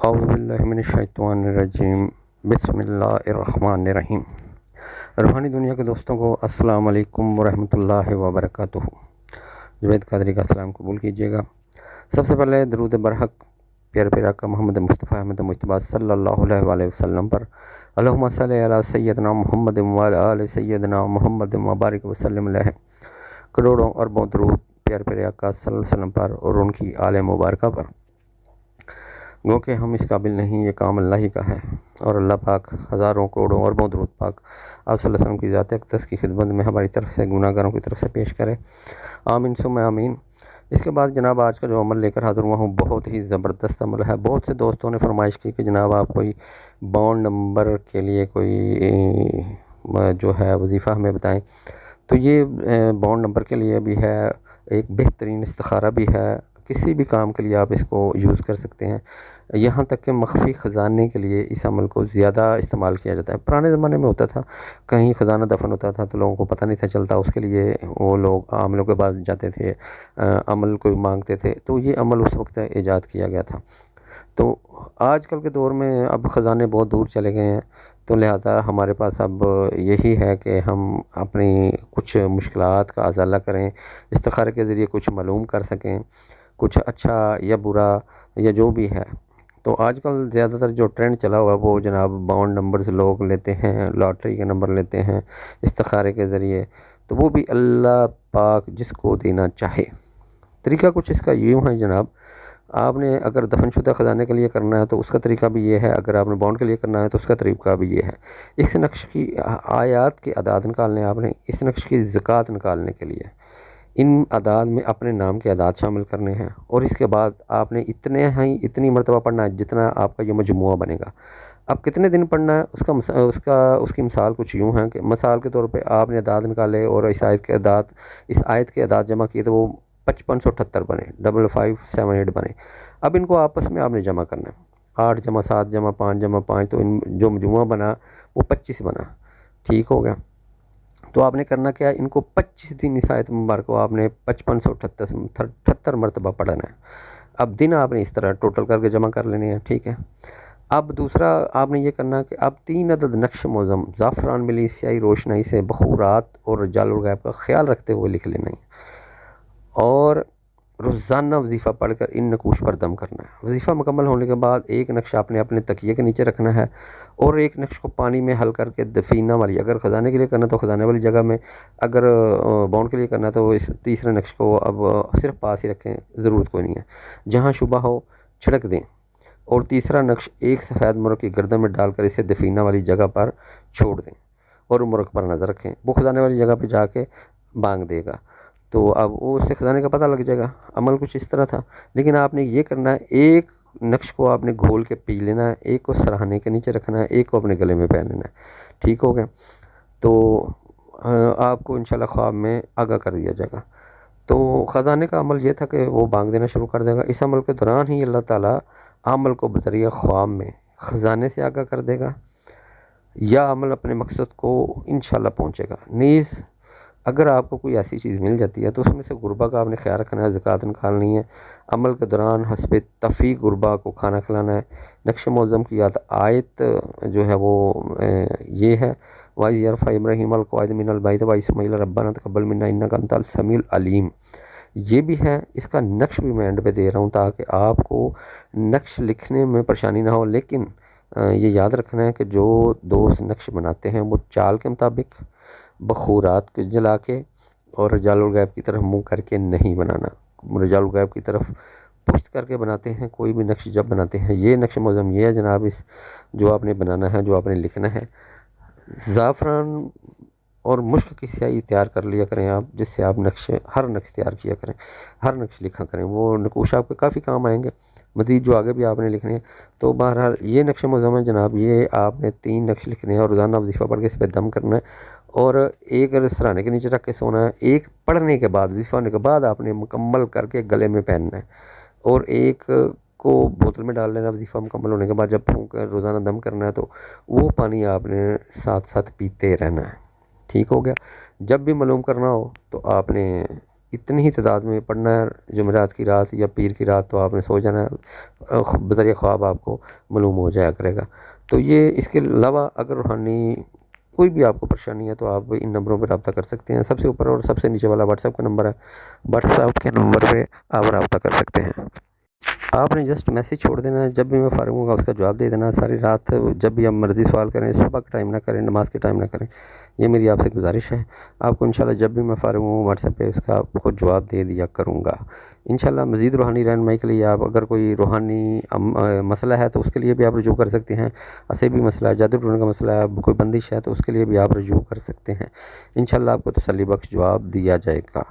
اعوذ باللہ من الشیطان الرجیم بسم اللہ الرحمن الرحیم۔ روحانی دنیا کے دوستوں کو السلام علیکم ورحمۃ اللہ وبرکاتہ۔ جوید قادری کا سلام قبول کیجیے گا۔ سب سے پہلے درود برحق پیارے پیارے آقا محمد مصطفیٰ احمد مجتبیٰ صلی اللہ علیہ وآلہ وسلم پر اللہم صلی علی سیدنا محمد وعلی آل سیدنا محمد مبارک وسلم علیہ۔ کروڑوں اربوں درود پیارے پیارے آقا صلی اللہ علیہ وسلم پر اور ان کی آل مبارکہ پر۔ گو کہ ہم اس قابل نہیں، یہ کام اللہ ہی کا ہے، اور اللہ پاک ہزاروں کروڑوں اربوں درود پاک آپ صلی اللہ علیہ وسلم کی ذات اقدس کی خدمت میں ہماری طرف سے گناہ گاروں کی طرف سے پیش کرے، آمین ثم آمین۔ اس کے بعد جناب آج کا جو عمل لے کر حاضر ہوا ہوں بہت ہی زبردست عمل ہے۔ بہت سے دوستوں نے فرمائش کی کہ جناب آپ کوئی بانڈ نمبر کے لیے کوئی جو ہے وظیفہ ہمیں بتائیں، تو یہ بانڈ نمبر کے لیے بھی ہے، ایک بہترین استخارہ بھی ہے، کسی بھی کام کے لیے آپ اس کو یوز کر سکتے ہیں، یہاں تک کہ مخفی خزانے کے لیے اس عمل کو زیادہ استعمال کیا جاتا ہے۔ پرانے زمانے میں ہوتا تھا کہیں خزانہ دفن ہوتا تھا تو لوگوں کو پتہ نہیں تھا چلتا، اس کے لیے وہ لوگ عاملوں کے پاس جاتے تھے، عمل کوئی مانگتے تھے، تو یہ عمل اس وقت ایجاد کیا گیا تھا۔ تو آج کل کے دور میں اب خزانے بہت دور چلے گئے ہیں، تو لہذا ہمارے پاس اب یہی ہے کہ ہم اپنی کچھ مشکلات کا ازالہ کریں، استخارے کے ذریعے کچھ معلوم کر سکیں، کچھ اچھا یا برا یا جو بھی ہے۔ تو آج کل زیادہ تر جو ٹرینڈ چلا ہوا ہے وہ جناب بانڈ نمبرز لوگ لیتے ہیں، لاٹری کے نمبر لیتے ہیں استخارے کے ذریعے، تو وہ بھی اللہ پاک جس کو دینا چاہے۔ طریقہ کچھ اس کا یوں ہے جناب، آپ نے اگر دفن شدہ خزانے کے لیے کرنا ہے تو اس کا طریقہ بھی یہ ہے، اگر آپ نے بانڈ کے لیے کرنا ہے تو اس کا طریقہ بھی یہ ہے۔ اس نقش کی آیات کے اعداد نکالنے، آپ نے اس نقش کی زکوٰۃ نکالنے کے لیے ان اعداد میں اپنے نام کے اعداد شامل کرنے ہیں، اور اس کے بعد آپ نے اتنی مرتبہ پڑھنا ہے جتنا آپ کا یہ مجموعہ بنے گا۔ اب کتنے دن پڑھنا ہے اس کی مثال کچھ یوں ہے کہ مثال کے طور پہ آپ نے اعداد نکالے اور اس آیت کے اعداد جمع کیے تو وہ 5578 بنے، 5578 بنے۔ اب ان کو آپس میں آپ نے جمع کرنا ہے، 8 جمع 7 جمع 5 جمع 5، تو ان جو مجموعہ بنا وہ 25 بنا، ٹھیک ہو گیا۔ تو آپ نے کرنا کیا ہے، ان کو 25 دن اس آیت مبارک کو آپ نے 5578 مرتبہ پڑھنا ہے۔ اب دن آپ نے اس طرح ٹوٹل کر کے جمع کر لینے ہیں، ٹھیک ہے۔ اب دوسرا آپ نے یہ کرنا کہ اب 3 عدد نقش معظم زعفران ملی سیاہی روشنائی سے بخورات اور رجال الغیب کا خیال رکھتے ہوئے لکھ لینا ہے، اور روزانہ وظیفہ پڑھ کر ان نقوش پر دم کرنا ہے۔ وظیفہ مکمل ہونے کے بعد ایک نقش آپ نے اپنے تکیے کے نیچے رکھنا ہے، اور ایک نقش کو پانی میں حل کر کے دفینہ والی، اگر خزانے کے لیے کرنا تو خزانے والی جگہ میں، اگر بانڈ کے لیے کرنا تو اس تیسرے نقش کو اب صرف پاس ہی رکھیں، ضرورت کوئی نہیں ہے، جہاں شبہ ہو چھڑک دیں، اور تیسرا نقش ایک سفید مرغ کی گردن میں ڈال کر اسے دفینہ والی جگہ پر چھوڑ دیں، اور مرغ پر نظر رکھیں، وہ خزانے والی جگہ پہ جا کے بانگ دے گا، تو اب وہ اس سے خزانے کا پتہ لگ جائے گا۔ عمل کچھ اس طرح تھا، لیکن آپ نے یہ کرنا ہے، ایک نقش کو آپ نے گھول کے پی لینا ہے، ایک کو سرہانے کے نیچے رکھنا ہے، ایک کو اپنے گلے میں پہن لینا ہے، ٹھیک ہو گیا۔ تو آپ کو انشاءاللہ خواب میں آگاہ کر دیا جائے گا۔ تو خزانے کا عمل یہ تھا کہ وہ بانگ دینا شروع کر دے گا، اس عمل کے دوران ہی اللہ تعالیٰ عمل کو بذریعہ خواب میں خزانے سے آگاہ کر دے گا، یا عمل اپنے مقصد کو انشاءاللہ پہنچے گا۔ نیز اگر آپ کو کوئی ایسی چیز مل جاتی ہے تو اس میں سے غربا کا آپ نے خیال رکھنا ہے، زکوٰۃ نکالنی ہے، عمل کے دوران حسب تفیق غربا کو کھانا کھلانا ہے۔ نقش معظم کی آیت جو ہے وہ یہ ہے، وَإِذْ يَرْفَعُ إِبْرَاهِيمُ الْقَوَاعِدَ مِنَ الْبَيْتِ وَإِسْمَاعِيلُ رَبَّنَا تَقَبَّلْ مِنَّا إِنَّكَ أَنْتَ السَّمِيعُ الْعَلِيمُ، یہ بھی ہے۔ اس کا نقش بھی میں اینڈ پہ دے رہا ہوں تاکہ آپ کو نقش لکھنے میں پریشانی نہ ہو، لیکن یہ یاد رکھنا ہے کہ جو دوست نقش بناتے ہیں وہ چال کے مطابق بخورات کو جلا کے اور رجال الغیب کی طرف منہ کر کے نہیں بنانا، رجال الغیب کی طرف پشت کر کے بناتے ہیں۔ کوئی بھی نقش جب بناتے ہیں، یہ نقش معظم یہ ہے جناب، اس جو آپ نے بنانا ہے، جو آپ نے لکھنا ہے، زعفران اور مشک کی سیاہی تیار کر لیا کریں آپ، جس سے آپ ہر نقش تیار کیا کریں، ہر نقش لکھا کریں، وہ نقوش آپ کے کافی کام آئیں گے مزید جو آگے بھی آپ نے لکھنے ہیں۔ تو بہرحال یہ نقش معظم ہے جناب، یہ آپ نے 3 نقش لکھنے ہیں، اور روزانہ وظیفہ پڑھ کے اس پہ دم کرنا ہے، اور ایک سرانے کے نیچے رکھ کے سونا ہے، ایک پڑھنے کے بعد وظیفہ ہونے کے بعد آپ نے مکمل کر کے گلے میں پہننا ہے، اور ایک کو بوتل میں ڈال لینا وظیفہ مکمل ہونے کے بعد، جب پھونک کر روزانہ دم کرنا ہے تو وہ پانی آپ نے ساتھ ساتھ پیتے رہنا ہے، ٹھیک ہو گیا۔ جب بھی معلوم کرنا ہو تو آپ نے اتنی ہی تعداد میں پڑھنا ہے جمعرات کی رات یا پیر کی رات، تو آپ نے سو جانا ہے، بذریعہ خواب آپ کو معلوم ہو جایا کرے گا۔ تو یہ اس کے علاوہ اگر روحانی کوئی بھی آپ کو پریشانی ہے تو آپ ان نمبروں پہ رابطہ کر سکتے ہیں۔ سب سے اوپر اور سب سے نیچے والا واٹس ایپ کا نمبر ہے، واٹس ایپ کے نمبر پہ آپ رابطہ کر سکتے ہیں۔ آپ نے جسٹ میسیج چھوڑ دینا ہے، جب بھی میں فارغ ہوں گا اس کا جواب دے دینا ہے۔ ساری رات جب بھی آپ مرضی سوال کریں، صبح کا ٹائم نہ کریں، نماز کے ٹائم نہ کریں، یہ میری آپ سے گزارش ہے۔ آپ کو انشاءاللہ جب بھی میں فارغ ہوں واٹس ایپ پہ اس کا آپ کو جواب دے دیا کروں گا انشاءاللہ۔ مزید روحانی رہنمائی کے لیے آپ اگر کوئی روحانی مسئلہ ہے تو اس کے لیے بھی آپ رجوع کر سکتے ہیں۔ عصبی مسئلہ ہے، جادو ٹونے کا مسئلہ ہے، کوئی بندش ہے تو اس کے لیے بھی آپ رجوع کر سکتے ہیں۔ انشاءاللہ آپ کو تسلی بخش جواب دیا جائے گا۔